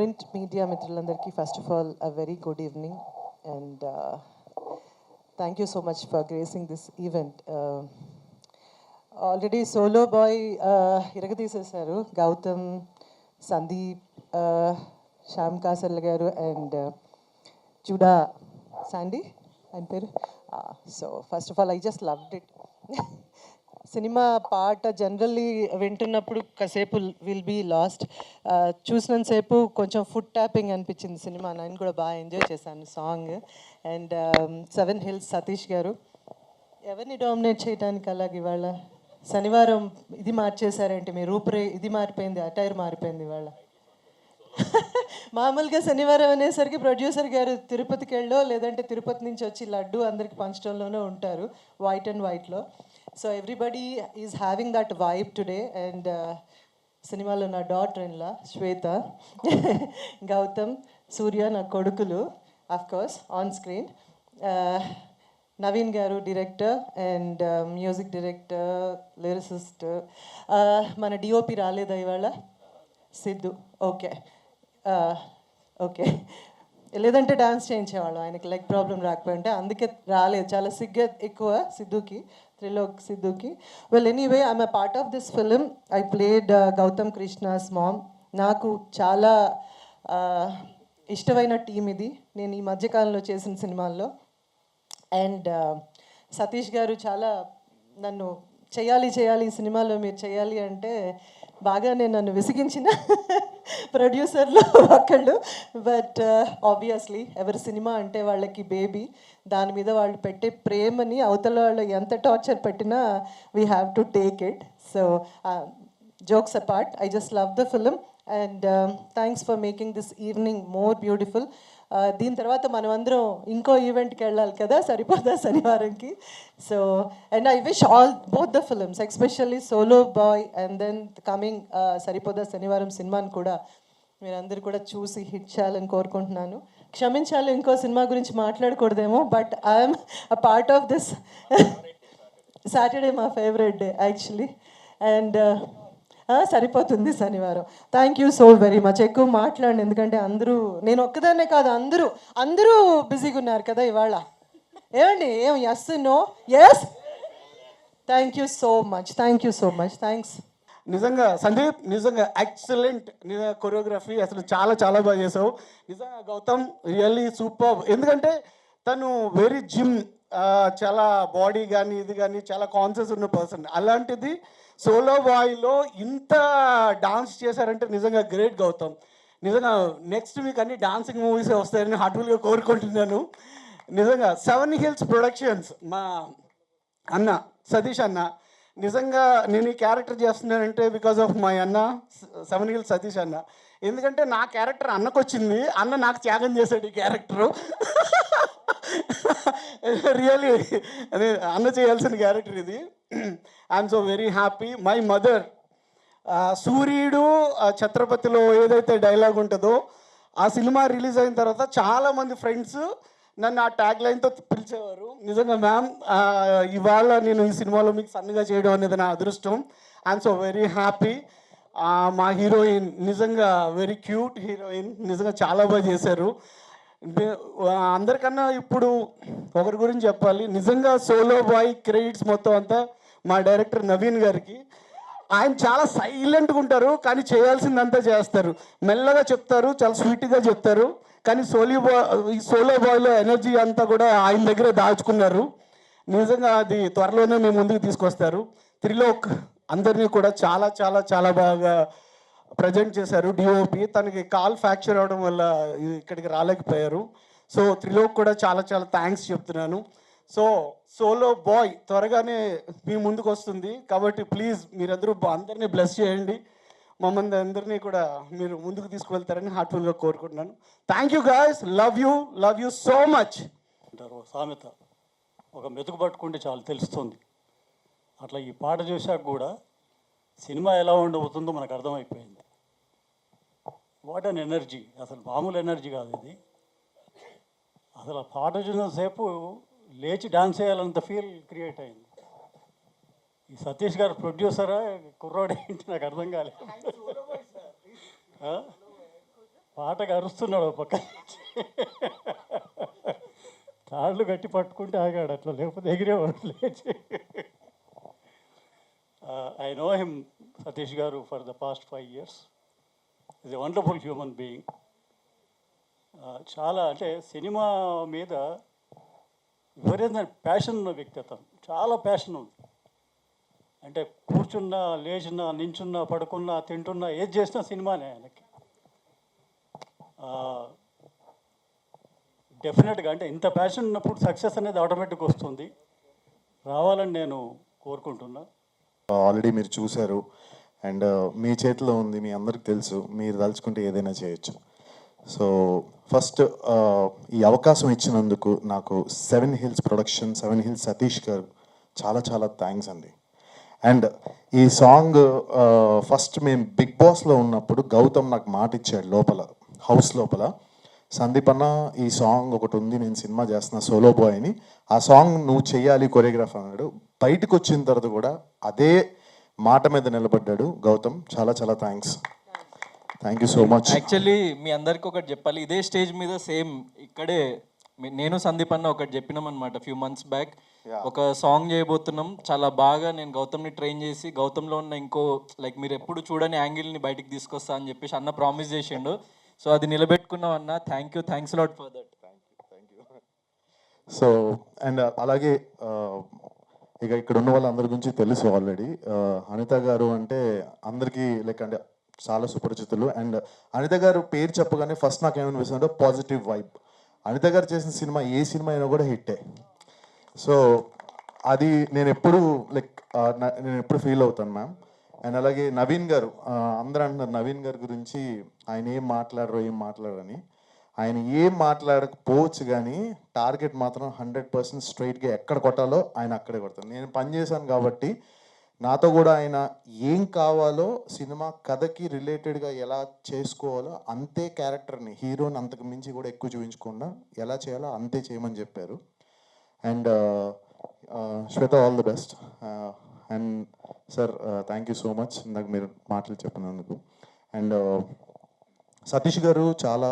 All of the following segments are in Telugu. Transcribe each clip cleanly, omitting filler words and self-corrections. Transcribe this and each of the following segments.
ప్రింట్ మీడియా మిత్రులందరికీ first of all a very good evening and thank you so much for gracing this event. Already solo boy ఇరగదీసేశారు గౌతమ్, సందీప్, శ్యామ్ కాసల్ గారు అండ్ జుడా శాండీ ఆయన పేరు. So first of all I just loved it. Cinema పాట జనరల్లీ వింటున్నప్పుడు కాసేపు విల్ బీ లాస్ట్. చూసినంతసేపు కొంచెం ఫుడ్ ట్యాపింగ్ అనిపించింది సినిమా. నేను కూడా బాగా ఎంజాయ్ చేశాను సాంగ్. అండ్ 7 Hills సతీష్ గారు ఎవరిని డామినేట్ చేయడానికి అలాగే ఇవాళ శనివారం ఇది మార్చేశారేంటి మీ ఇది మారిపోయింది, అటైర్ మారిపోయింది ఇవాళ. మామూలుగా శనివారం అనేసరికి ప్రొడ్యూసర్ గారు తిరుపతికి వెళ్ళో లేదంటే తిరుపతి నుంచి వచ్చి లడ్డు అందరికి పంచడంలోనే ఉంటారు వైట్ అండ్ వైట్లో. So everybody is having that vibe today. And సినిమాలో నా డాటర్ ఇన్లా శ్వేత, గౌతమ్, సూర్య నా కొడుకులు of course on screen. Naveen garu director and music director, lyricist. మన డిఓపి రాలేదా ఇవాళ? సిద్ధు. ఓకే ఓకే, లేదంటే డాన్స్ చేయించేవాళ్ళం ఆయనకి లెగ్ ప్రాబ్లం రాకపోయింటే, అందుకే రాలేదు. చాలా సిగ్గు ఎక్కువ సిద్ధుకి, త్రిలోక్ సిద్ధుకి. Well anyway I'm a part of this film. I played Gautam Krishna's mom. నాకు చాలా ఇష్టమైన టీం ఇది నేను ఈ మధ్యకాలంలో చేసిన సినిమాల్లో. అండ్ సతీష్ గారు చాలా నన్ను చేయాలి ఈ సినిమాలో మీరు చేయాలి అంటే బాగానే నన్ను విసిగించిన ప్రొడ్యూసర్లు ఒకళ్ళు. బట్ ఆబ్వియస్లీ ఎవరి సినిమా అంటే వాళ్ళకి బేబీ, దాని మీద వాళ్ళు పెట్టే ప్రేమని అవతల వాళ్ళు ఎంత టార్చర్ పెట్టినా we have to take it. So jokes apart, I just love the film and thanks for making this evening more beautiful. దీని తర్వాత మనం అందరం ఇంకో ఈవెంట్కి వెళ్ళాలి కదా, సరిపోదా శనివారంకి. So and I wish all both the films, especially solo boy and then coming Saripodhaa Sanivaaram సినిమాని కూడా మీరందరూ కూడా చూసి హిట్ చేయాలని కోరుకుంటున్నాను. క్షమించాలి ఇంకో సినిమా గురించి మాట్లాడకూడదేమో, but I'm a part of this. Saturday మా ఫేవరెట్ డే యాక్చువల్లీ. అండ్ సరిపోతుంది Sanivaaram. Thank you so very much. ఎక్కువ మాట్లాడండి ఎందుకంటే అందరూ, నేను ఒక్కదాన్నే కాదు, అందరూ బిజీగా ఉన్నారు కదా ఇవాళ. ఏమండి yes no? Yes. Thank you so much, thanks. నిజంగా సందీప్, నిజంగా ఎక్సలెంట్ కొరియోగ్రఫీ, అసలు చాలా బాగా చేసావు. నిజంగా గౌతమ్ రియల్లీ సూపర్. ఎందుకంటే తను వెరీ జిమ్, చాలా బాడీ కానీ ఇది కానీ చాలా కాన్షియస్ ఉన్న పర్సన్. అలాంటిది సోలో బాయ్లో ఇంత డాన్స్ చేశారంటే నిజంగా గ్రేట్ గౌతమ్. నిజంగా నెక్స్ట్ వీక్ అన్ని డాన్సింగ్ మూవీసే వస్తాయని హార్ట్ఫుల్గా కోరుకుంటున్నాను. నిజంగా 7 Hills ప్రొడక్షన్స్ మా అన్న సతీష్ అన్న, నిజంగా నేను ఈ క్యారెక్టర్ చేస్తున్నానంటే బికాజ్ ఆఫ్ మై అన్న 7 Hills సతీష్ అన్న. ఎందుకంటే నా క్యారెక్టర్ అన్నకు వచ్చింది, అన్న నాకు త్యాగం చేశాడు ఈ క్యారెక్టరు. రియలీ అదే అన్న చేయాల్సిన క్యారెక్టర్ ఇది. I'm so very happy. My mother, సూర్యుడు ఛత్రపతిలో ఏదైతే డైలాగ్ ఉంటుందో ఆ సినిమా రిలీజ్ అయిన తర్వాత చాలామంది ఫ్రెండ్స్ నన్ను ఆ ట్యాగ్ లైన్తో పిలిచేవారు. నిజంగా మ్యామ్ ఇవాళ నేను ఈ సినిమాలో మీకు సన్నగా చేయడం అనేది నా అదృష్టం. I'm so very happy. మా హీరోయిన్ నిజంగా వెరీ క్యూట్ హీరోయిన్, నిజంగా చాలా బాగా చేశారు. అందరికన్నా ఇప్పుడు ఒకరి గురించి చెప్పాలి. నిజంగా సోలో బాయ్ క్రెడిట్స్ మొత్తం అంతా మా డైరెక్టర్ నవీన్ గారికి. ఆయన చాలా సైలెంట్గా ఉంటారు కానీ చేయాల్సిందంతా చేస్తారు, మెల్లగా చెప్తారు, చాలా స్వీట్గా చెప్తారు. కానీ ఈ సోలో బాయ్లో ఎనర్జీ అంతా కూడా ఆయన దగ్గరే దాచుకున్నారు. నిజంగా అది త్వరలోనే మేము ముందుకు తీసుకొస్తారు. త్రిలోక్ అందరినీ కూడా చాలా బాగా ప్రజెంట్ చేశారు. డిఓపి తనకి కాల్ ఫ్రాక్చర్ అవడం వల్ల ఇక్కడికి రాలేకపోయారు. సో త్రిలోక్ కూడా చాలా థ్యాంక్స్ చెప్తున్నాను. సో సోలో బాయ్ త్వరగానే మీ ముందుకు వస్తుంది కాబట్టి ప్లీజ్ మీరందరూ అందరినీ బ్లెస్ చేయండి. మమ్మల్ని అందరినీ కూడా మీరు ముందుకు తీసుకువెళ్తారని హార్ట్ఫుల్గా కోరుకుంటున్నాను. Thank you guys, love you so much. అంటారు సామెత, ఒక మెతుకు పట్టుకుంటే చాలు తెలుస్తుంది. అట్లా ఈ పాట చూశాక కూడా సినిమా ఎలా ఉండబోతుందో మనకు అర్థమైపోయింది. వాట్ అన్ ఎనర్జీ, అసలు మామూలు ఎనర్జీ కాదు ఇది. అసలు ఆ పాట చూసినంతసేపు లేచి డాన్స్ చేయాలంత ఫీల్ క్రియేట్ అయింది. ఈ సతీష్ గారు ప్రొడ్యూసరా కుర్రాడు ఏంటి నాకు అర్థం కాలేదు. పాటకు అరుస్తున్నాడు ఒక పక్క నుంచి. తాళ్ళు గట్టి పట్టుకుంటే ఆగాడు అట్లా, లేకపోతే ఎగిరేవాడు లేచి. ఐ నో హిమ్ సతీష్ గారు for the past 5 years. Is a wonderful human being. చాలా అంటే సినిమా మీద విపరీతమైన ప్యాషన్ ఉన్న వ్యక్తి అతను. చాలా ప్యాషన్ ఉంది. అంటే కూర్చున్నా, లేచినా, నించున్నా, పడుకున్నా, తింటున్నా, ఏది చేసినా సినిమానే ఆయనకి. డెఫినెట్గా అంటే ఇంత ప్యాషన్ ఉన్నప్పుడు సక్సెస్ అనేది ఆటోమేటిక్గా వస్తుంది. రావాలని నేను కోరుకుంటున్నా. ఆల్రెడీ మీరు చూశారు అండ్ మీ చేతిలో ఉంది, మీ అందరికి తెలుసు, మీరు తలుచుకుంటే ఏదైనా చేయొచ్చు. సో ఫస్ట్ ఈ అవకాశం ఇచ్చినందుకు నాకు 7 Hills ప్రొడక్షన్, 7 Hills సతీష్ గారు చాలా చాలా థ్యాంక్స్ అండి. అండ్ ఈ సాంగ్ ఫస్ట్ మేము బిగ్ బాస్లో ఉన్నప్పుడు గౌతమ్ నాకు మాట ఇచ్చాడు లోపల, హౌస్ లోపల, సందీప్ అన్న ఈ సాంగ్ ఒకటి ఉంది, నేను సినిమా చేస్తున్నా సోలో బాయ్ అని, ఆ సాంగ్ నువ్వు చెయ్యాలి కొరియోగ్రాఫ్ అన్నాడు. బయటకు వచ్చిన తర్వాత కూడా అదే మాట మీద నిలబడ్డాడు గౌతమ్. చాలా చాలా థ్యాంక్స్ సో మచ్. యాక్చువల్లీ మీ అందరికి ఒకటి చెప్పాలి, ఇదే స్టేజ్ మీద సేమ్ ఇక్కడే నేను సందీప్ అన్న ఒకటి చెప్పినాం అనమాట ఫ్యూ మంత్స్ బ్యాక్. ఒక సాంగ్ చేయబోతున్నాం, చాలా బాగా నేను గౌతమ్ని ట్రైన్ చేసి గౌతమ్లో ఉన్న ఇంకో లైక్ మీరు ఎప్పుడు చూడని యాంగిల్ని బయటికి తీసుకొస్తా అని చెప్పేసి అన్న ప్రామిస్ చేసిండు. సో అది నిలబెట్టుకున్నాం అన్న. Thanks lot for that. So and అలాగే ఇక ఇక్కడ ఉన్న వాళ్ళందరి గురించి తెలుసు ఆల్రెడీ. అనిత గారు అంటే అందరికీ లైక్ అంటే చాలా సుపరిచితులు. అండ్ అనిత గారు పేరు చెప్పగానే ఫస్ట్ నాకు ఏమనిపిస్తుందంటే పాజిటివ్ వైబ్. అనిత గారు చేసిన సినిమా ఏ సినిమా అయినా కూడా హిట్టే. సో అది నేను ఎప్పుడు ఫీల్ అవుతాను మ్యామ్. అండ్ అలాగే నవీన్ గారు, అందరూ అంటున్నారు నవీన్ గారి గురించి ఆయన ఏం మాట్లాడరని. ఆయన ఏం మాట్లాడకపోవచ్చు కానీ టార్గెట్ మాత్రం 100% స్ట్రైట్గా ఎక్కడ కొట్టాలో ఆయన అక్కడే కొడతారు. నేను పనిచేశాను కాబట్టి నాతో కూడా ఆయన ఏం కావాలో సినిమా కథకి రిలేటెడ్గా ఎలా చేసుకోవాలో అంతే క్యారెక్టర్ని, హీరోని అంతకు మించి కూడా ఎక్కువ చూపించకుండా ఎలా చేయాలో అంతే చేయమని చెప్పారు. And Shweta all the best. And sir thank you so much ఇందాక మీరు మాటలు చెప్పినందుకు. అండ్ సతీష్ గారు చాలా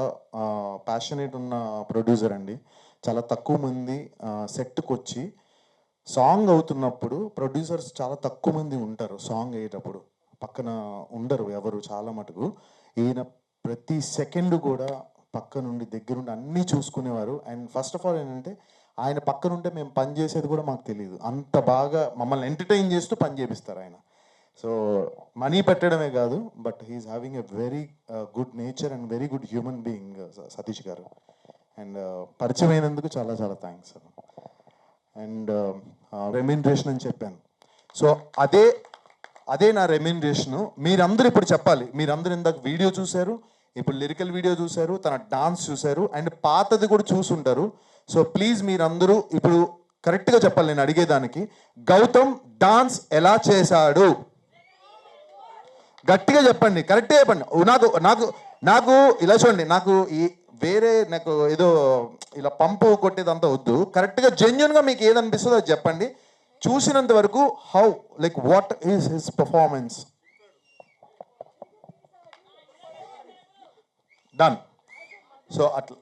ప్యాషనేట్ ఉన్న ప్రొడ్యూసర్ అండి. చాలా తక్కువ మంది సెట్కి వచ్చి సాంగ్ అవుతున్నప్పుడు ప్రొడ్యూసర్స్ చాలా తక్కువ మంది ఉంటారు. సాంగ్ అయ్యేటప్పుడు పక్కన ఉండరు ఎవరు, చాలా మటుకు. ఈయన ప్రతి సెకండ్ కూడా పక్క నుండి దగ్గరుండి అన్నీ చూసుకునేవారు. అండ్ ఫస్ట్ ఆఫ్ ఆల్ ఏంటంటే ఆయన పక్కనుంటే మేము పని చేసేది కూడా మాకు తెలియదు, అంత బాగా మమ్మల్ని ఎంటర్టైన్ చేస్తూ పని చేపిస్తారు ఆయన. సో మనీ పెట్టడమే కాదు, but he's having a very good nature and very good human being Satish garu. And పరిచయం అయినందుకు చాలా చాలా థ్యాంక్స్. అండ్ రెమ్యూనరేషన్ అని చెప్పాను. సో అదే నా రెమ్యూనరేషను. మీరందరూ ఇప్పుడు చెప్పాలి. మీరందరూ ఇందాక వీడియో చూశారు, ఇప్పుడు లిరికల్ వీడియో చూశారు, తన డాన్స్ చూశారు, అండ్ పాతది కూడా చూసుంటారు. సో ప్లీజ్ మీరందరూ ఇప్పుడు కరెక్ట్గా చెప్పాలి నేను అడిగేదానికి. గౌతమ్ డాన్స్ ఎలా చేశాడు గట్టిగా చెప్పండి, కరెక్ట్గా చెప్పండి. నాకు ఇలా చూడండి, నాకు ఏదో ఇలా పంపు కొట్టేదంతా వద్దు. కరెక్ట్గా జెన్యున్గా మీకు ఏదనిపిస్తుందో అది చెప్పండి. చూసినంత వరకు how like what is his performance. Done. So అట్లా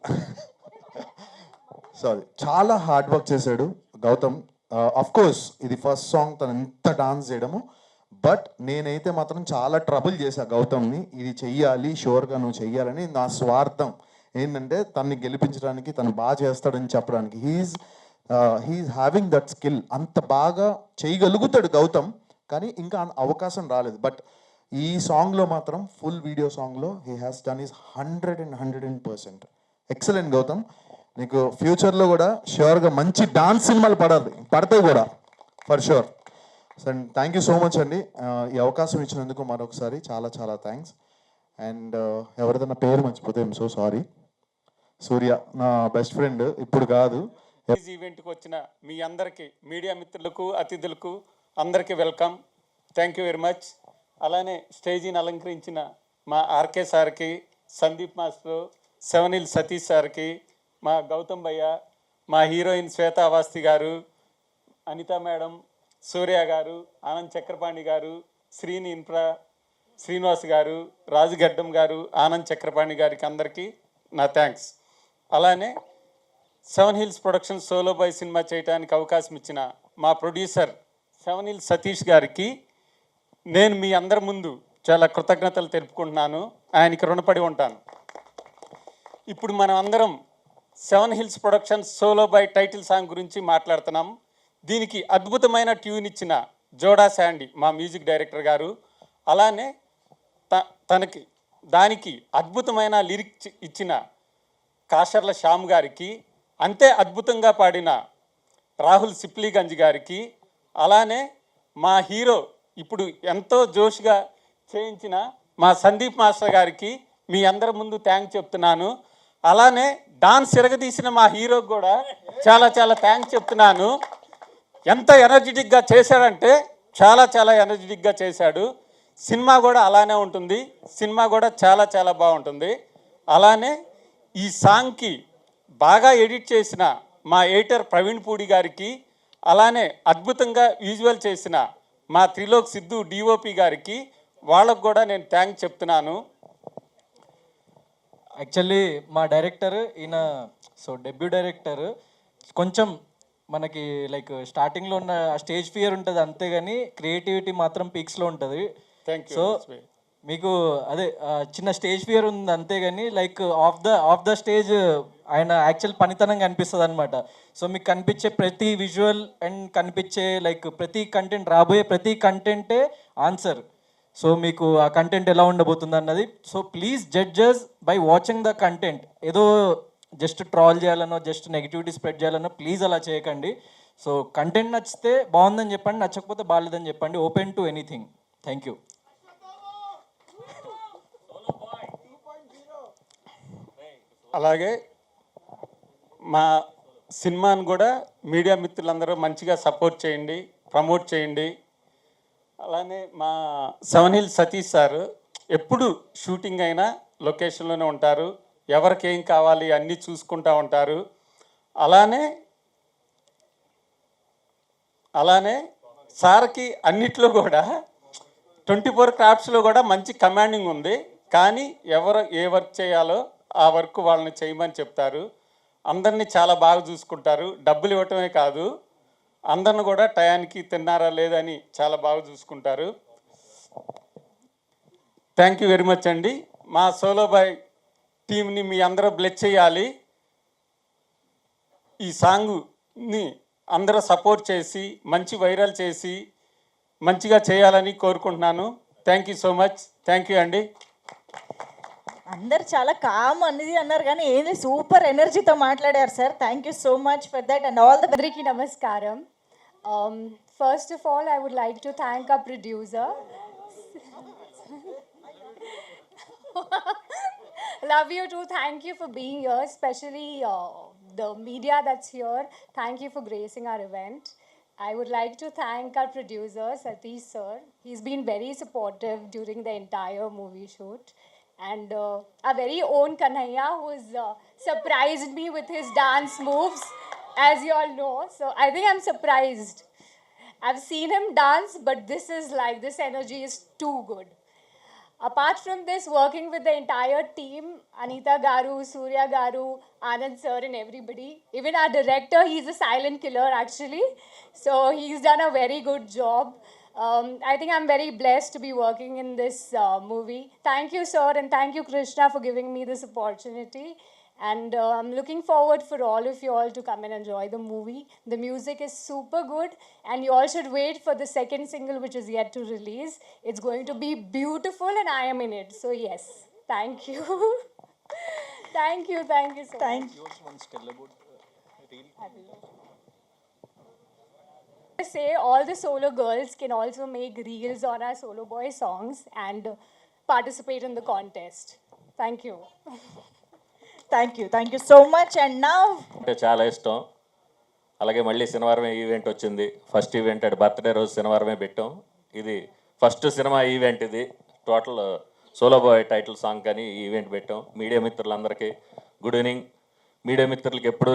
సారీ, చాలా హార్డ్ వర్క్ చేశాడు గౌతమ్. అఫ్ కోర్స్ ఇది ఫస్ట్ సాంగ్ తను ఎంత డాన్స్ చేయడము, బట్ నేనైతే మాత్రం చాలా ట్రబుల్ చేశా గౌతమ్ని. ఇది చెయ్యాలి, షూర్గా నువ్వు చెయ్యాలని. నా స్వార్థం ఏంటంటే తనని గెలిపించడానికి, తను బాగా చేస్తాడని చెప్పడానికి. He's having that skill. అంత బాగా చేయగలుగుతాడు గౌతమ్, కానీ ఇంకా అవకాశం రాలేదు. బట్ ఈ సాంగ్లో మాత్రం ఫుల్ వీడియో సాంగ్లో he has done is 100% excellent Gautam. నీకు ఫ్యూచర్లో కూడా ష్యూర్గా మంచి డాన్స్ సినిమాలు పడతాయి కూడా for sure. And thank you so much అండి ఈ అవకాశం ఇచ్చినందుకు మరొకసారి చాలా చాలా థ్యాంక్స్. అండ్ ఎవరిదైనా పేరు మర్చిపోతే ఐఎమ్ సో సారీ. సూర్య నా బెస్ట్ ఫ్రెండ్, ఇప్పుడు కాదు. ఈవెంట్కి వచ్చిన మీ అందరికీ, మీడియా మిత్రులకు, అతిథులకు అందరికీ welcome. Thank you very much. అలానే స్టేజీని అలంకరించిన మా ఆర్కే సార్కి, సందీప్ మాస్టర్, 7 Hills సతీష్ సార్కి, మా గౌతమ్ భయ్య, మా హీరోయిన్ శ్వేతా అవాస్తి గారు, అనిత మేడం, సూర్య గారు, ఆనంద్ చక్రపాణి గారు, శ్రీని ఇన్ఫ్రా, శ్రీనివాస్ గారు, రాజుగడ్డం గారు, ఆనంద్ చక్రపాణి గారికి అందరికీ నా థ్యాంక్స్. అలానే 7 హిల్స్ ప్రొడక్షన్ సోలో బాయ్ సినిమా చేయడానికి అవకాశం ఇచ్చిన మా ప్రొడ్యూసర్ 7 హిల్స్ సతీష్ గారికి నేను మీ అందరి ముందు చాలా కృతజ్ఞతలు తెలుపుకుంటున్నాను. ఆయనకి రుణపడి ఉంటాను. ఇప్పుడు మనం అందరం 7 Hills Production Solo bye title song గురించి మాట్లాడుతున్నాం. దీనికి అద్భుతమైన ట్యూన్ ఇచ్చిన జోడా శాండీ మా మ్యూజిక్ డైరెక్టర్ గారు, అలానే దానికి అద్భుతమైన లిరిక్ ఇచ్చిన కాషర్ల శ్యామ్ గారికి, అంతే అద్భుతంగా పాడిన రాహుల్ సిప్లీగంజ్ గారికి, అలానే మా హీరో ఇప్పుడు ఎంతో జోష్గా చేయించిన మా సందీప్ మాస్టర్ గారికి మీ అందరి ముందు థ్యాంక్స్ చెప్తున్నాను. అలానే డాన్స్ తిరగదీసిన మా హీరోకి కూడా చాలా చాలా థ్యాంక్స్ చెప్తున్నాను. ఎంత ఎనర్జెటిక్గా చేశాడంటే చాలా ఎనర్జెటిక్గా చేశాడు. సినిమా కూడా అలానే ఉంటుంది. సినిమా కూడా చాలా బాగుంటుంది. అలానే ఈ సాంగ్కి బాగా ఎడిట్ చేసిన మా ఎడిటర్ ప్రవీణ్ పూడి గారికి, అలానే అద్భుతంగా విజువల్ చేసిన మా త్రిలోక్ సిద్ధు డిఓపి గారికి, వాళ్ళకు కూడా నేను థ్యాంక్స్ చెప్తున్నాను. యాక్చువల్లీ మా డైరెక్టర్ ఈయన డెబ్యూ డైరెక్టర్ కొంచెం మనకి లైక్ స్టార్టింగ్లో ఉన్న స్టేజ్ ఫియర్ ఉంటుంది అంతేగాని క్రియేటివిటీ మాత్రం పీక్స్లో ఉంటుంది. సో మీకు అదే చిన్న స్టేజ్ ఫియర్ ఉంది అంతేగాని లైక్ ఆఫ్ ద స్టేజ్ ఆయన యాక్చువల్ పనితనంగా అనిపిస్తుంది అనమాట. సో మీకు కనిపించే ప్రతి విజువల్ అండ్ కనిపించే లైక్ ప్రతి కంటెంట్, రాబోయే ప్రతి కంటెంటే ఆన్సర్. సో మీకు ఆ కంటెంట్ ఎలా ఉండబోతుంది అన్నది. So please judges by watching the content. ఏదో జస్ట్ ట్రాల్ చేయాలనో జస్ట్ నెగిటివిటీ స్ప్రెడ్ చేయాలనో ప్లీజ్ అలా చేయకండి. సో కంటెంట్ నచ్చితే బాగుందని చెప్పండి, నచ్చకపోతే బాగాలేదని చెప్పండి. Open to anything. Thank you. అలాగే మా సినిమాను కూడా మీడియా మిత్రులందరూ మంచిగా సపోర్ట్ చేయండి, ప్రమోట్ చేయండి. అలానే మా 7 హిల్స్ సతీష్ సార్ ఎప్పుడు షూటింగ్ అయినా లొకేషన్లోనే ఉంటారు. ఎవరికి ఏం కావాలి అన్నీ చూసుకుంటూ ఉంటారు. అలానే సార్కి అన్నిట్లో కూడా 24 క్రాఫ్ట్స్లో కూడా మంచి కమాండింగ్ ఉంది. కానీ ఎవరు ఏ వర్క్ చేయాలో ఆ వర్క్ వాళ్ళని చేయమని చెప్తారు. అందరినీ చాలా బాగా చూసుకుంటారు. డబ్బులు ఇవ్వటమే కాదు, అందరిని కూడా టయానికి తిన్నారా లేదని చాలా బాగా చూసుకుంటారు. థ్యాంక్ యూ వెరీ మచ్ అండి. మా సోలో బాయ్ టీంని మీ అందరూ బ్లెస్ చేయాలి. ఈ సాంగ్ని అందరూ సపోర్ట్ చేసి మంచి వైరల్ చేసి మంచిగా చేయాలని కోరుకుంటున్నాను. Thank you so much. Thank you అండి. అందరు చాలా కామ్ అనేది అన్నారు కానీ ఏంది సూపర్ ఎనర్జీతో మాట్లాడారు sir. Thank you so much for that and all the అందరికీ నమస్కారం. First of all I would like to thank our producer. Love you too. Thank you for being here, especially the media that's here. Thank you for gracing our event. I would like to thank our producer, Satish sir. He's been very supportive during the entire movie shoot. And our very own Kanhaiya, who's surprised me with his dance moves, as you all know. So I think I'm surprised. I've seen him dance, but this energy is too good. Apart from this, working with the entire team, Anita Garu, Surya Garu, Anand sir and everybody. Even our director, he's a silent killer actually. So he's done a very good job. I think I'm very blessed to be working in this movie. Thank you sir and thank you Krishna for giving me this opportunity. And I'm looking forward for all of you all to come and enjoy the movie. The music is super good and you all should wait for the second single which is yet to release. It's going to be beautiful and I am in it. So yes, thank you. Thank you so much. I say all the solo girls can also make reels on our Solo Boy songs and participate in the contest. Thank you. Thank you so much. And now అంటే చాలా ఇష్టం. అలాగే మళ్ళీ శనివారమే ఈవెంట్ వచ్చింది. ఫస్ట్ ఈవెంట్ అంటే బర్త్డే రోజు శనివారమే పెట్టాం. ఇది ఫస్ట్ సినిమా ఈవెంట్. ఇది total solo bye title song కానీ ఈ ఈవెంట్ పెట్టాం. మీడియా మిత్రులందరికీ గుడ్ ఈవినింగ్. మీడియా మిత్రులకి ఎప్పుడు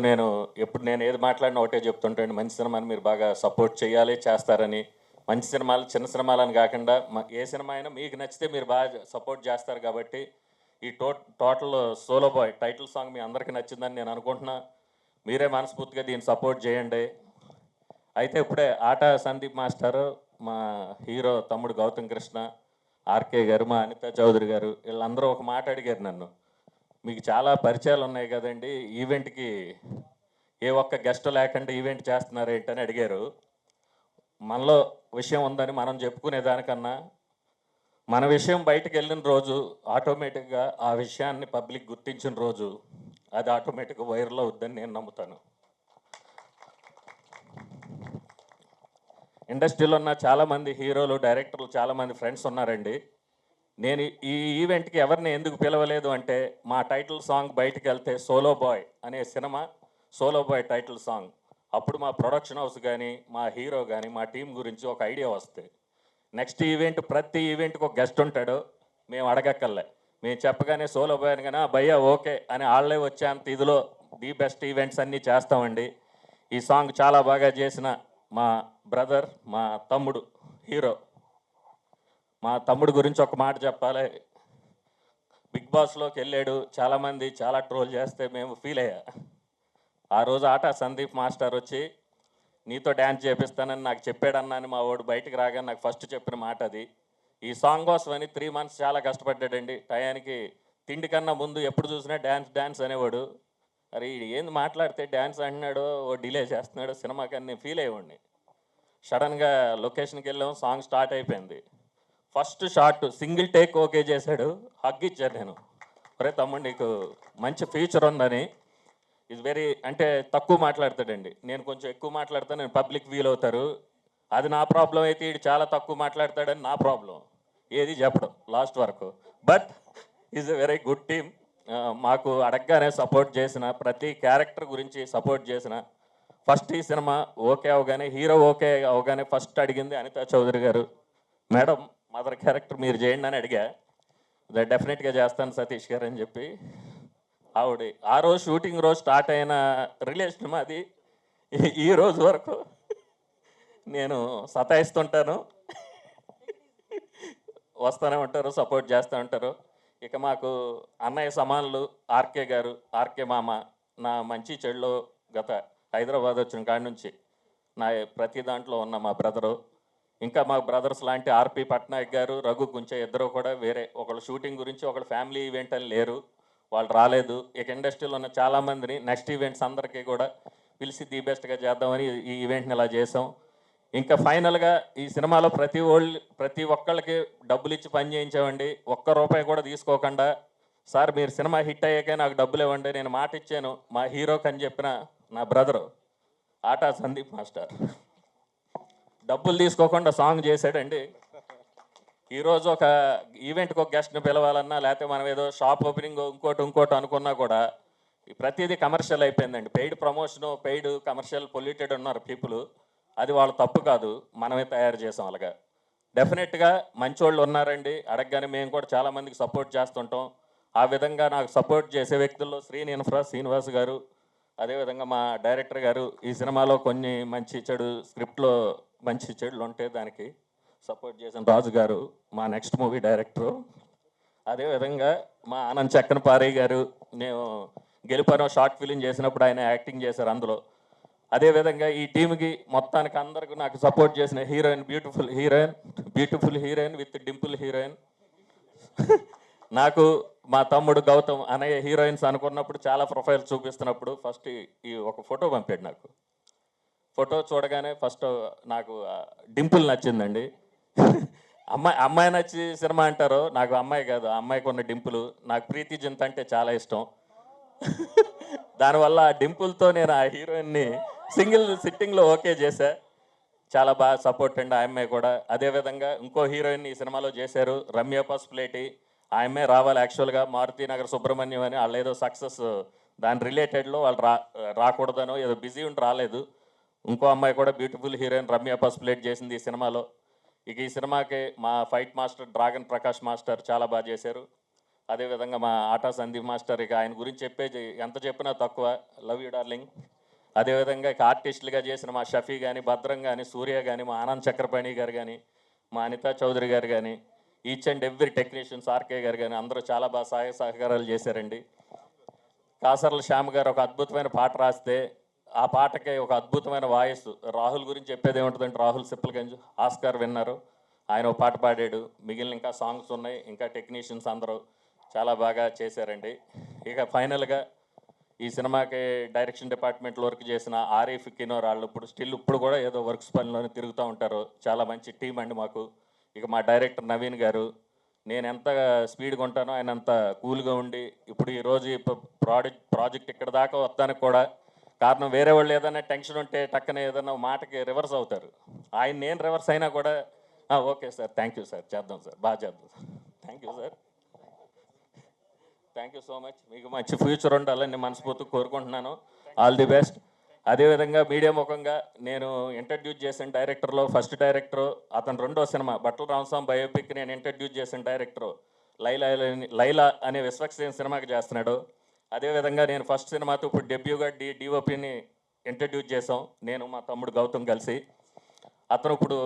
నేను ఏది మాట్లాడినా ఒకటే చెప్తుంటాను, మంచి సినిమాని మీరు బాగా సపోర్ట్ చేయాలి, చేస్తారని. మంచి సినిమాలు చిన్న సినిమాలని కాకుండా ఏ సినిమా అయినా మీకు నచ్చితే మీరు బాగా సపోర్ట్ చేస్తారు కాబట్టి ఈ total solo bye title song మీ అందరికీ నచ్చిందని నేను అనుకుంటున్నా. మీరే మనస్ఫూర్తిగా దీన్ని సపోర్ట్ చేయండి. అయితే ఇప్పుడే ఆట సందీప్ మాస్టర్, మా హీరో తమ్ముడు గౌతమ్ కృష్ణ, ఆర్కే గారు, మా అనితా చౌదరి గారు వీళ్ళందరూ ఒక మాట అడిగారు నన్ను, మీకు చాలా పరిచయాలు ఉన్నాయి కదండి, ఈవెంట్కి ఏ ఒక్క గెస్ట్ లేకుండా ఈవెంట్ చేస్తున్నారు ఏంటని అడిగారు. మనలో విషయం ఉందని మనం చెప్పుకునే దానికన్నా మన విషయం బయటకు వెళ్ళిన రోజు ఆటోమేటిక్గా ఆ విషయాన్ని పబ్లిక్ గుర్తించిన రోజు అది ఆటోమేటిక్గా వైరల్ అవుద్దని నేను నమ్ముతాను. ఇండస్ట్రీలో ఉన్న చాలామంది హీరోలు, డైరెక్టర్లు, చాలామంది ఫ్రెండ్స్ ఉన్నారండి. నేను ఈ ఈవెంట్కి ఎవరిని ఎందుకు పిలవలేదు అంటే, మా టైటిల్ సాంగ్ బయటకు వెళ్తే సోలో బాయ్ అనే సినిమా సోలో బాయ్ టైటిల్ సాంగ్, అప్పుడు మా ప్రొడక్షన్ హౌస్ కానీ మా హీరో కానీ మా టీం గురించి ఒక ఐడియా వస్తాయి. నెక్స్ట్ ఈవెంట్ ప్రతి ఈవెంట్కి ఒక గెస్ట్ ఉంటాడు, మేము అడగక్కర్లే, మేము చెప్పగానే సోలో బాయ్ అని కానీ భయ్యా ఓకే అని వాళ్ళే వచ్చేంత ఇదిలో ది బెస్ట్ ఈవెంట్స్ అన్నీ చేస్తామండి. ఈ సాంగ్ చాలా బాగా చేసిన మా బ్రదర్, మా తమ్ముడు హీరో, మా తమ్ముడు గురించి ఒక మాట చెప్పాలి. బిగ్ బాస్లోకి వెళ్ళాడు, చాలామంది చాలా ట్రోల్ చేస్తే మేము ఫీల్ అయ్యా. ఆ రోజు ఆట సందీప్ మాస్టర్ వచ్చి నీతో డ్యాన్స్ చేపిస్తానని నాకు చెప్పాడన్నాను. మా వాడు బయటికి రాగానే నాకు ఫస్ట్ చెప్పిన మాట అది. ఈ సాంగ్ కోసమని 3 months చాలా కష్టపడ్డాడండి. టయానికి తిండి కన్నా ముందు ఎప్పుడు చూసినా డ్యాన్స్ అనేవాడు. అరే ఏంది మాట్లాడితే డ్యాన్స్ అంటున్నాడో, ఓ డిలే చేస్తున్నాడో సినిమాకని నేను ఫీల్ అయ్యేవాడిని. సడన్గా లొకేషన్కి వెళ్ళాం, సాంగ్ స్టార్ట్ అయిపోయింది. First shot single take okay చేశాడు, హగ్ ఇచ్చాను నేను. ఒరే తమ్ముడు నీకు మంచి ఫ్యూచర్ ఉందని. ఇది వెరీ అంటే తక్కువ మాట్లాడతాడండి, నేను కొంచెం ఎక్కువ మాట్లాడతాను, నేను పబ్లిక్ ఫీల్ అవుతారు, అది నా ప్రాబ్లం. అయితే ఇది చాలా తక్కువ మాట్లాడతాడని నా ప్రాబ్లం, ఏది చెప్పడం లాస్ట్ వరకు. But is a very good team. మాకు అడగగానే సపోర్ట్ చేసిన, ప్రతి క్యారెక్టర్ గురించి సపోర్ట్ చేసిన. ఫస్ట్ ఈ సినిమా ఓకే అవగానే, హీరో ఓకే అవగానే ఫస్ట్ అడిగింది అనితా చౌదరి గారు, మేడం మదర్ క్యారెక్టర్ మీరు చేయండి అని అడిగా. డెఫినెట్గా చేస్తాను సతీష్ గారు అని చెప్పి ఆవిడ ఆ రోజు షూటింగ్ రోజు స్టార్ట్ అయిన రిలేషన్ మాది ఈ రోజు వరకు నేను సతాయిస్తుంటాను, వస్తూనే ఉంటారు, సపోర్ట్ చేస్తూ ఉంటారు. ఇక మాకు అన్నయ్య సమానులు ఆర్కే గారు, ఆర్కే మామ, నా మంచి చెడులో గత హైదరాబాద్ వచ్చిన కాడి నుంచి నా ప్రతి దాంట్లో ఉన్న మా బ్రదరు. ఇంకా మా బ్రదర్స్ లాంటి ఆర్పి పట్నాయక్ గారు, రఘు గుంచే ఇద్దరు కూడా వేరే, ఒకళ్ళు షూటింగ్ గురించి ఒకళ్ళు ఫ్యామిలీ ఈవెంట్ అని లేరు, వాళ్ళు రాలేదు. ఇక ఇండస్ట్రీలో ఉన్న చాలామందిని నెక్స్ట్ ఈవెంట్స్ అందరికీ కూడా పిలిచి ది బెస్ట్గా చేద్దామని ఈ ఈవెంట్ని ఇలా చేసాం. ఇంకా ఫైనల్గా ఈ సినిమాలో ప్రతి ఒక్కళ్ళకి డబ్బులు ఇచ్చి పని చేయించామండి, ఒక్క రూపాయి కూడా తీసుకోకుండా. సార్ మీరు సినిమా హిట్ అయ్యాకే నాకు డబ్బులు ఇవ్వండి, నేను మాట ఇచ్చాను మా హీరోకి అని చెప్పిన నా బ్రదరు ఆటా సందీప్ మాస్టర్ డబ్బులు తీసుకోకుండా సాంగ్ చేశాడండి. ఈరోజు ఒక ఈవెంట్కి ఒక గెస్ట్ని పిలవాలన్నా, లేకపోతే మనం ఏదో షాప్ ఓపెనింగ్ ఇంకోటి అనుకున్నా కూడా ప్రతిదీ కమర్షియల్ అయిపోయిందండి. Paid promotion, paid commercial polluted ఉన్నారు పీపుల్. అది వాళ్ళ తప్పు కాదు, మనమే తయారు చేసాం అలాగా. డెఫినెట్గా మంచోళ్ళు ఉన్నారండి, అడగగానే మేము కూడా చాలామందికి సపోర్ట్ చేస్తుంటాం. ఆ విధంగా నాకు సపోర్ట్ చేసే వ్యక్తుల్లో శ్రీనివాస్ గారు, అదేవిధంగా మా డైరెక్టర్ గారు, ఈ సినిమాలో కొన్ని మంచి చెడు స్క్రిప్ట్లో మంచి చెడులు ఉంటే దానికి సపోర్ట్ చేసిన రాజు గారు, మా నెక్స్ట్ మూవీ డైరెక్టరు. అదేవిధంగా మా ఆనంద్ చక్కనపారి గారు, నేను గెలుపనో షార్ట్ ఫిలిం చేసినప్పుడు ఆయన యాక్టింగ్ చేశారు అందులో. అదేవిధంగా ఈ టీంకి మొత్తానికి అందరికీ నాకు సపోర్ట్ చేసిన heroine, beautiful heroine with Dimple heroine. నాకు మా తమ్ముడు గౌతమ్ అనే హీరోయిన్స్ అనుకున్నప్పుడు, చాలా ప్రొఫైల్స్ చూపిస్తున్నప్పుడు ఫస్ట్ ఈ ఒక ఫోటో పంపాడు నాకు. ఫోటో చూడగానే ఫస్ట్ నాకు డింపుల్ నచ్చిందండి. అమ్మాయి నచ్చి సినిమా అంటారు, నాకు అమ్మాయి కాదు, అమ్మాయికి ఉన్న డింపుల్. నాకు ప్రీతి జింత అంటే చాలా ఇష్టం, దానివల్ల ఆ డింపుల్తో నేను ఆ హీరోయిన్ని సింగిల్ సిట్టింగ్లో ఓకే చేశా. చాలా బాగా సపోర్ట్ అండి ఆ అమ్మాయి కూడా. అదేవిధంగా ఇంకో హీరోయిన్ ఈ సినిమాలో చేశారు, రమ్య పసుపులేటి. ఆ అమ్మాయి రావాలి యాక్చువల్గా, మారుతినగర్ సుబ్రహ్మణ్యం అని, వాళ్ళు ఏదో సక్సెస్ దాని రిలేటెడ్లో వాళ్ళు రాకూడదనో ఏదో బిజీ ఉండి రాలేదు. ఇంకో అమ్మాయి కూడా బ్యూటిఫుల్ హీరోయిన్ రమ్య పసుపులేటి చేసింది ఈ సినిమాలో. ఇక ఈ సినిమాకి మా fight master dragon Prakash master చాలా బాగా చేశారు. అదేవిధంగా మా ఆటా సందీప్ మాస్టర్, ఇక ఆయన గురించి చెప్పేది ఎంత చెప్పినా తక్కువ. Love you darling. అదేవిధంగా ఇక ఆర్టిస్టులుగా చేసిన మా షఫీ కానీ, భద్రం కానీ, సూర్య కానీ, మా ఆనంద్ చక్రపాణి గారు కానీ, మా అనితా చౌదరి గారు కానీ, each and every technicians RK garu కానీ అందరూ చాలా బాగా సహాయ సహకారాలు చేశారండి. కాసర్ల శ్యామ్ గారు ఒక అద్భుతమైన పాట రాస్తే ఆ పాటకి ఒక అద్భుతమైన వాయిస్. రాహుల్ గురించి చెప్పేది ఏముంటుందంటే, రాహుల్ సిప్పల్గంజ్ ఆస్కార్ విన్నారు, ఆయన ఒక పాట పాడాడు. మిగిలిన ఇంకా సాంగ్స్ ఉన్నాయి, ఇంకా టెక్నీషియన్స్ అందరూ చాలా బాగా చేశారండి. ఇక ఫైనల్గా ఈ సినిమాకి డైరెక్షన్ డిపార్ట్మెంట్లో వర్క్ చేసిన ఆరిఫ్ కినోర్ వాళ్ళు ఇప్పుడు కూడా ఏదో వర్క్స్ పనిలోనే తిరుగుతూ ఉంటారు. చాలా మంచి టీం అండి మాకు. ఇక మా డైరెక్టర్ నవీన్ గారు, నేను ఎంత స్పీడ్గా ఉంటానో ఆయన అంత కూల్గా ఉండి ఇప్పుడు ఈరోజు ఈ ప్రాజెక్ట్ ఇక్కడ దాకా వస్తానికి కూడా కారణం, వేరే వాళ్ళు ఏదైనా టెన్షన్ ఉంటే టక్కనే ఏదైనా మాటకి రివర్స్ అవుతారు. ఆయన నేను రివర్స్ అయినా కూడా okay sir, thank you sir, చేద్దాం సార్, బాగా చేద్దాం sir, thank you sir, thank you so much. మీకు మంచి ఫ్యూచర్ ఉండాలని మనస్ఫూర్తిగా కోరుకుంటున్నాను. All the best. అదేవిధంగా మీడియా ముఖంగా నేను ఇంట్రడ్యూస్ చేసిన డైరెక్టర్లో ఫస్ట్ డైరెక్టరు, అతను రెండో సినిమా బట్టల రామస్వామి బయోపిక్ నేను ఇంట్రడ్యూస్ చేసిన డైరెక్టరు లైలా అనే విశ్వక్సేన్ సినిమాకి చేస్తున్నాడు. అదేవిధంగా నేను ఫస్ట్ సినిమాతో ఇప్పుడు డెబ్యూగా డిఓపిని ఇంట్రడ్యూస్ చేసాం, నేను మా తమ్ముడు గౌతమ్ కలిసి. అతను ఇప్పుడు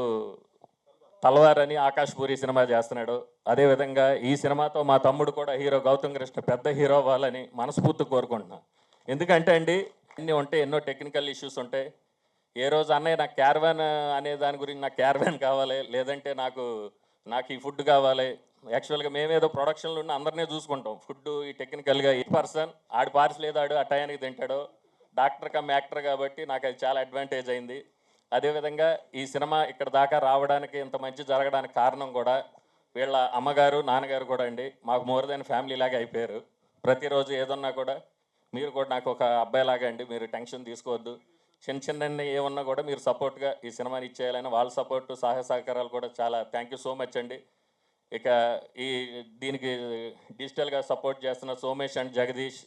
తల్వార్ అని ఆకాష్ పూరి సినిమా చేస్తున్నాడు. అదేవిధంగా ఈ సినిమాతో మా తమ్ముడు కూడా హీరో గౌతమ్ కృష్ణ పెద్ద హీరో అవ్వాలని మనస్ఫూర్తిగా కోరుకుంటున్నాను. ఎందుకంటే అండి అన్నీ ఉంటాయి, ఎన్నో టెక్నికల్ ఇష్యూస్ ఉంటాయి. ఏ రోజు అన్నయ్య నాకు క్యారవాన్ అనే దాని గురించి నాకు క్యారవాన్ కావాలి, లేదంటే నాకు ఈ ఫుడ్ కావాలి. యాక్చువల్గా మేమేదో ప్రొడక్షన్లో ఉన్న అందరినీ చూసుకుంటాం. ఫుడ్ ఈ టెక్నికల్గా ఈ పర్సన్ ఆడి పార్స్ లేదు, ఆడు ఆ టయానికి తింటాడు. డాక్టర్ కమ్ యాక్టర్ కాబట్టి నాకు అది చాలా అడ్వాంటేజ్ అయింది. అదేవిధంగా ఈ సినిమా ఇక్కడ దాకా రావడానికి ఇంత మంచి జరగడానికి కారణం కూడా వీళ్ళ అమ్మగారు నాన్నగారు కూడా అండి. మాకు మోర్ దెన్ ఫ్యామిలీ లాగా అయిపోయారు. ప్రతిరోజు ఏదన్నా కూడా మీరు కూడా నాకు ఒక అబ్బాయిలాగా అండి, మీరు టెన్షన్ తీసుకోవద్దు. చిన్న ఏమన్నా కూడా మీరు సపోర్ట్గా ఈ సినిమాని ఇచ్చేయాలని వాళ్ళ సపోర్టు సహాయ సహకారాలు కూడా చాలా థ్యాంక్ యూ సో మచ్ అండి. ఇక దీనికి డిజిటల్గా సపోర్ట్ చేస్తున్న Somesh and Jagadish,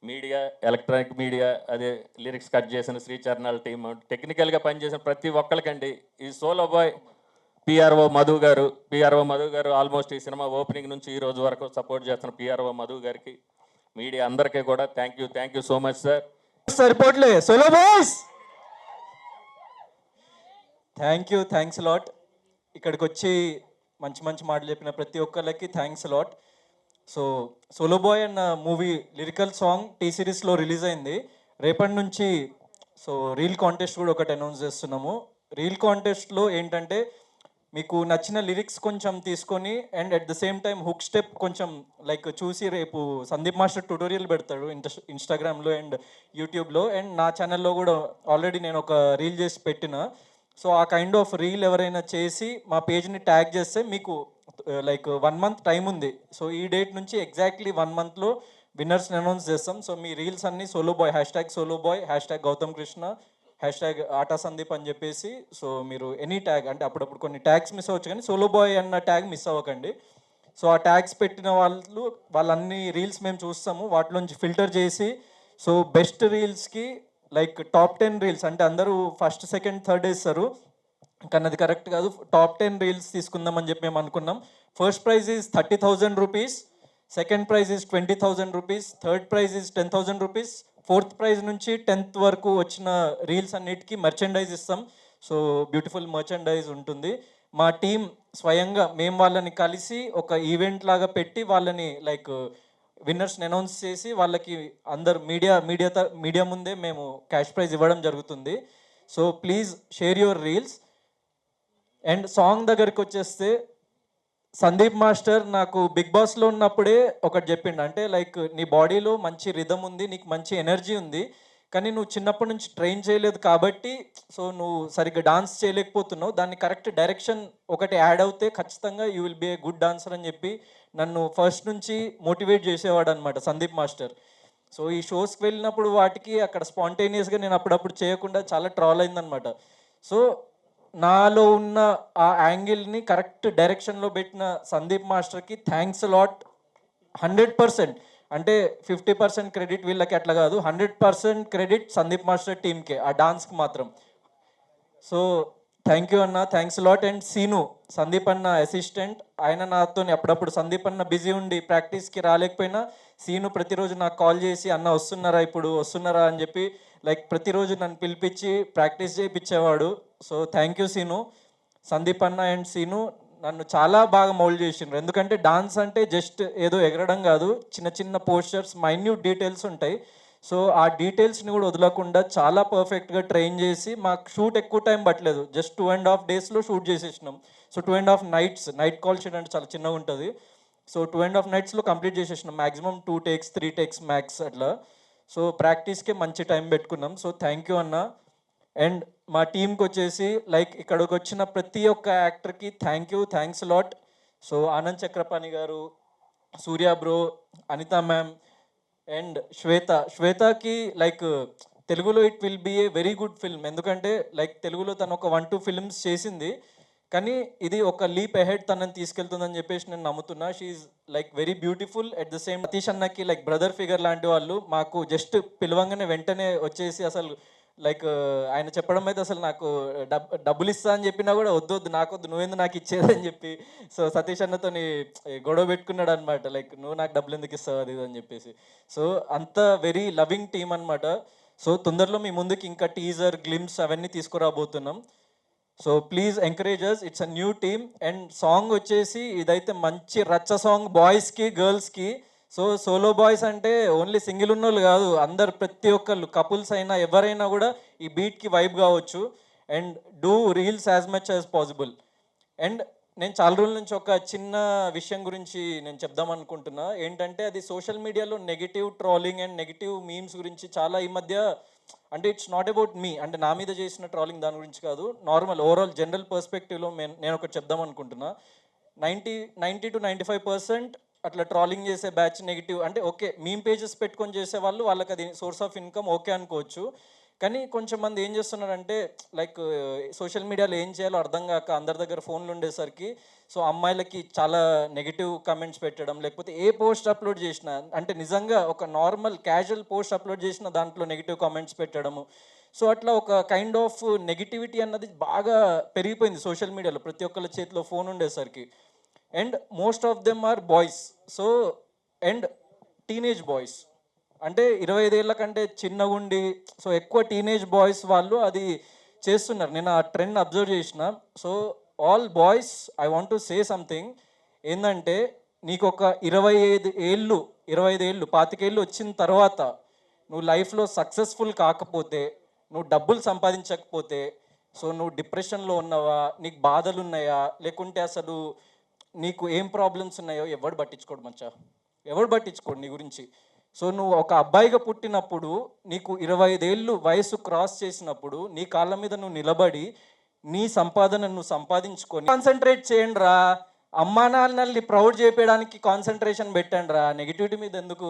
media electronic media, అదే లిరిక్స్ కట్ చేసిన శ్రీచరణాల టీమ్, టెక్నికల్గా పనిచేసిన ప్రతి ఒక్కరికండి. ఈ సోలో బాయ్ పిఆర్ఓ మధు గారు ఆల్మోస్ట్ ఈ సినిమా ఓపెనింగ్ నుంచి ఈ రోజు వరకు సపోర్ట్ చేస్తున్న పిఆర్ఓ మధు గారికి, మీడియా అందరికీ కూడా thank you so much sir. సరిపోట్లే సోలో బాయ్స్, థ్యాంక్స్ లాట్. ఇక్కడికి వచ్చి మంచి మాటలు చెప్పిన ప్రతి ఒక్కళ్ళకి thanks lot. So solo boy అన్న మూవీ లిరికల్ సాంగ్ టీ సిరీస్లో రిలీజ్ అయింది. రేపటి నుంచి సో రీల్ కాంటెస్ట్ కూడా ఒకటి అనౌన్స్ చేస్తున్నాము. రీల్ కాంటెస్ట్లో ఏంటంటే మీకు నచ్చిన లిరిక్స్ కొంచెం తీసుకొని and at the same time hook step కొంచెం లైక్ చూసి రేపు సందీప్ మాస్టర్ ట్యూటోరియల్ పెడతాడు ఇన్స్టాగ్రామ్లో అండ్ యూట్యూబ్లో, అండ్ నా ఛానల్లో కూడా ఆల్రెడీ నేను ఒక రీల్ చేసి పెట్టిన. సో ఆ కైండ్ ఆఫ్ రీల్ ఎవరైనా చేసి మా పేజ్ని ట్యాగ్ చేస్తే మీకు లైక్ 1 month టైం ఉంది. సో ఈ డేట్ నుంచి ఎగ్జాక్ట్లీ 1 monthలో విన్నర్స్ని అనౌన్స్ చేస్తాం. సో మీ రీల్స్ అన్నీ సోలో బాయ్ #సోలోబాయ్ #గౌతమ్ కృష్ణ #ఆటా సందీప్ అని చెప్పేసి, సో మీరు ఎనీ ట్యాగ్ అంటే అప్పుడప్పుడు కొన్ని ట్యాగ్స్ మిస్ అవ్వచ్చు కానీ సోలో బాయ్ అన్న ట్యాగ్ మిస్ అవ్వకండి. సో ఆ ట్యాగ్స్ పెట్టిన వాళ్ళన్ని రీల్స్ మేము చూస్తాము, వాటిలోంచి ఫిల్టర్ చేసి సో బెస్ట్ రీల్స్కి లైక్ టాప్ 10 రీల్స్ అంటే అందరూ ఫస్ట్ సెకండ్ థర్డ్ వేస్తారు కానీ అది కరెక్ట్ కాదు. టాప్ 10 రీల్స్ తీసుకుందామని చెప్పి మేము అనుకున్నాం. First prize is 30,000 rupees, second prize is 20,000 rupees, third prize is 10,000 rupees, fourth prize నుంచి 10th వరకు వచ్చిన రీల్స్ అన్నిటికీ మర్చెండైజ్ ఇస్తాం. సో బ్యూటిఫుల్ మర్చెండైజ్ ఉంటుంది. మా టీం స్వయంగా మేము వాళ్ళని కలిసి ఒక ఈవెంట్ లాగా పెట్టి వాళ్ళని లైక్ విన్నర్స్ని అనౌన్స్ చేసి వాళ్ళకి అందరు మీడియా ముందే మేము క్యాష్ ప్రైజ్ ఇవ్వడం జరుగుతుంది. So please share your reels. And song దగ్గరికి వచ్చేస్తే సందీప్ మాస్టర్ నాకు బిగ్ బాస్లో ఉన్నప్పుడే ఒకటి చెప్పిండు, అంటే లైక్ నీ బాడీలో మంచి రిథమ్ ఉంది, నీకు మంచి ఎనర్జీ ఉంది, కానీ నువ్వు చిన్నప్పటి నుంచి ట్రైన్ చేయలేదు కాబట్టి సో నువ్వు సరిగ్గా డాన్స్ చేయలేకపోతున్నావు, దాన్ని కరెక్ట్ డైరెక్షన్ ఒకటి యాడ్ అవుతే ఖచ్చితంగా you will be a good dancer అని చెప్పి నన్ను ఫస్ట్ నుంచి మోటివేట్ చేసేవాడు అనమాట సందీప్ మాస్టర్. సో ఈ షోస్కి వెళ్ళినప్పుడు వాటికి అక్కడ స్పాంటేనియస్గా నేను అప్పుడప్పుడు చేయకుండా చాలా ట్రాల్ అయిందనమాట. సో నాలో ఉన్న ఆ యాంగిల్ని కరెక్ట్ డైరెక్షన్లో పెట్టిన సందీప్ మాస్టర్కి థ్యాంక్స్ లాట్. 100% అంటే 50% క్రెడిట్ వీళ్ళకి అట్లా కాదు, 100% క్రెడిట్ సందీప్ మాస్టర్ టీమ్కే ఆ డాన్స్కి మాత్రం. సో థ్యాంక్ యూ అన్న, thanks lot. And Seenu Sandeep అన్న అసిస్టెంట్, ఆయన నాతో అప్పుడప్పుడు సందీప్ అన్న బిజీ ఉండి ప్రాక్టీస్కి రాలేకపోయినా సీను ప్రతిరోజు నాకు కాల్ చేసి అన్న వస్తున్నారా అని చెప్పి లైక్ ప్రతిరోజు నన్ను పిలిపించి ప్రాక్టీస్ చేయించేవాడు. So thank you Seenu. Sandeep అన్న అండ్ సీను నన్ను చాలా బాగా మౌల్డ్ చేసిండ్రు. ఎందుకంటే డాన్స్ అంటే జస్ట్ ఏదో ఎగరడం కాదు, చిన్న చిన్న పోస్చర్స్, మైన్యూట్ డీటెయిల్స్ ఉంటాయి. సో ఆ డీటెయిల్స్ని కూడా వదలకుండా చాలా పర్ఫెక్ట్గా ట్రైన్ చేసి మాకు షూట్ ఎక్కువ టైం పట్టలేదు, జస్ట్ 2.5 daysలో షూట్ చేసేసినాం. So 2.5 nights, night call sheet అంటే చాలా చిన్నగా ఉంటుంది. సో 2.5 nightsలో కంప్లీట్ చేసేసినాం, మ్యాక్సిమం 2 takes 3 takes మ్యాక్స్ అట్లా. సో ప్రాక్టీస్కే మంచి టైం పెట్టుకున్నాం. సో థ్యాంక్ యూ అన్న. అండ్ మా టీంకి వచ్చేసి లైక్ ఇక్కడికి వచ్చిన ప్రతి ఒక్క యాక్టర్కి thanks lot. So Anand Chakrapani garu, Surya bro, Anitha ma'am and శ్వేతకి లైక్ తెలుగులో it will be a very good film. ఎందుకంటే లైక్ తెలుగులో తను ఒక 1-2 films చేసింది, కానీ ఇది ఒక లీప్ అహెడ్ తనని తీసుకెళ్తుందని చెప్పేసి నేను నమ్ముతున్నా. She like very beautiful. At the same Satish అన్నకి లైక్ బ్రదర్ ఫిగర్ లాంటి వాళ్ళు, మాకు జస్ట్ పిలవంగానే వెంటనే వచ్చేసి అసలు లైక్ ఆయన చెప్పడం అయితే అసలు నాకు డబ్బులు ఇస్తా అని చెప్పినా కూడా వద్దు నాకొద్దు, నువ్వేందు నాకు ఇచ్చేదని చెప్పి సో సతీష్ అన్నతో గొడవ పెట్టుకున్నాడు అనమాట. లైక్ నువ్వు నాకు డబ్బులు ఎందుకు ఇస్తావు అది అని చెప్పేసి. సో అంత వెరీ లవింగ్ టీమ్ అనమాట. సో తొందరలో మీ ముందుకి ఇంకా టీజర్, గ్లిమ్స్ అవన్నీ తీసుకురాబోతున్నాం. So please encourage us, it's a new team. And song వచ్చేసి ఇదైతే మంచి రచ్చ సాంగ్, బాయ్స్కి గర్ల్స్కి. సో సోలో బాయ్స్ అంటే ఓన్లీ సింగిల్ ఉన్నోళ్ళు కాదు, అందరు ప్రతి ఒక్కళ్ళు కపుల్స్ అయినా ఎవరైనా కూడా ఈ బీట్కి వైబ్ కావచ్చు. And do reels as much as possible. And నేను చాలా రోజుల నుంచి ఒక చిన్న విషయం గురించి నేను చెప్దాం అనుకుంటున్నా. ఏంటంటే అది సోషల్ మీడియాలో negative trolling and negative memes గురించి చాలా ఈ మధ్య, అంటే ఇట్స్ నాట్ అబౌట్ మీ, అంటే నా మీద చేసిన ట్రోలింగ్ దాని గురించి కాదు, నార్మల్ ఓవరాల్ జనరల్ పర్స్పెక్టివ్లో నేను ఒకటి చెప్దాం అనుకుంటున్నా. 90 to 95% అట్లా ట్రాలింగ్ చేసే బ్యాచ్ నెగిటివ్, అంటే ఓకే మీమ్ పేజెస్ పెట్టుకొని చేసే వాళ్ళు, వాళ్ళకి అది సోర్స్ ఆఫ్ ఇన్కమ్ ఓకే అనుకోవచ్చు. కానీ కొంచెం మంది ఏం చేస్తున్నారంటే లైక్ సోషల్ మీడియాలో ఏం చేయాలో అర్థం కాక అందరి దగ్గర ఫోన్లు ఉండేసరికి సో అమ్మాయిలకి చాలా నెగిటివ్ కమెంట్స్ పెట్టడం, లేకపోతే ఏ పోస్ట్ అప్లోడ్ చేసినా, అంటే నిజంగా ఒక నార్మల్ క్యాజువల్ పోస్ట్ అప్లోడ్ చేసిన దాంట్లో నెగిటివ్ కామెంట్స్ పెట్టడము. సో అట్లా ఒక కైండ్ ఆఫ్ నెగిటివిటీ అన్నది బాగా పెరిగిపోయింది సోషల్ మీడియాలో, ప్రతి ఒక్కళ్ళ చేతిలో ఫోన్ ఉండేసరికి. And most of them are boys. So and teenage boys, అంటే 25 ఏళ్ళ కంటే చిన్నగా ఉండి సో ఎక్కువ టీనేజ్ బాయ్స్ వాళ్ళు అది చేస్తున్నారు. నేను ఆ ట్రెండ్ అబ్జర్వ్ చేసిన. So all boys, I want to say something. ఏంటంటే నీకు ఒక 25 ఏళ్ళు 25 ఏళ్ళు వచ్చిన తర్వాత నువ్వు లైఫ్లో సక్సెస్ఫుల్ కాకపోతే, నువ్వు డబ్బులు సంపాదించకపోతే, సో నువ్వు డిప్రెషన్లో ఉన్నావా, నీకు బాధలు ఉన్నాయా, లేకుంటే అసలు నీకు ఏం ప్రాబ్లమ్స్ ఉన్నాయో ఎవడు పట్టించుకోడు మచ్చా, ఎవడు పట్టించుకోడు నీ గురించి. సో నువ్వు ఒక అబ్బాయిగా పుట్టినప్పుడు, నీకు 25 ఏళ్ళు వయసు క్రాస్ చేసినప్పుడు నీ కాళ్ళ మీద నువ్వు నిలబడి నీ సంపాదన నువ్వు సంపాదించుకొని కాన్సన్ట్రేట్ చేయండి రా. అమ్మా నాన్నల్ని ప్రౌడ్ చేయడానికి కాన్సన్ట్రేషన్ పెట్టండి రా, నెగిటివిటీ మీద ఎందుకు.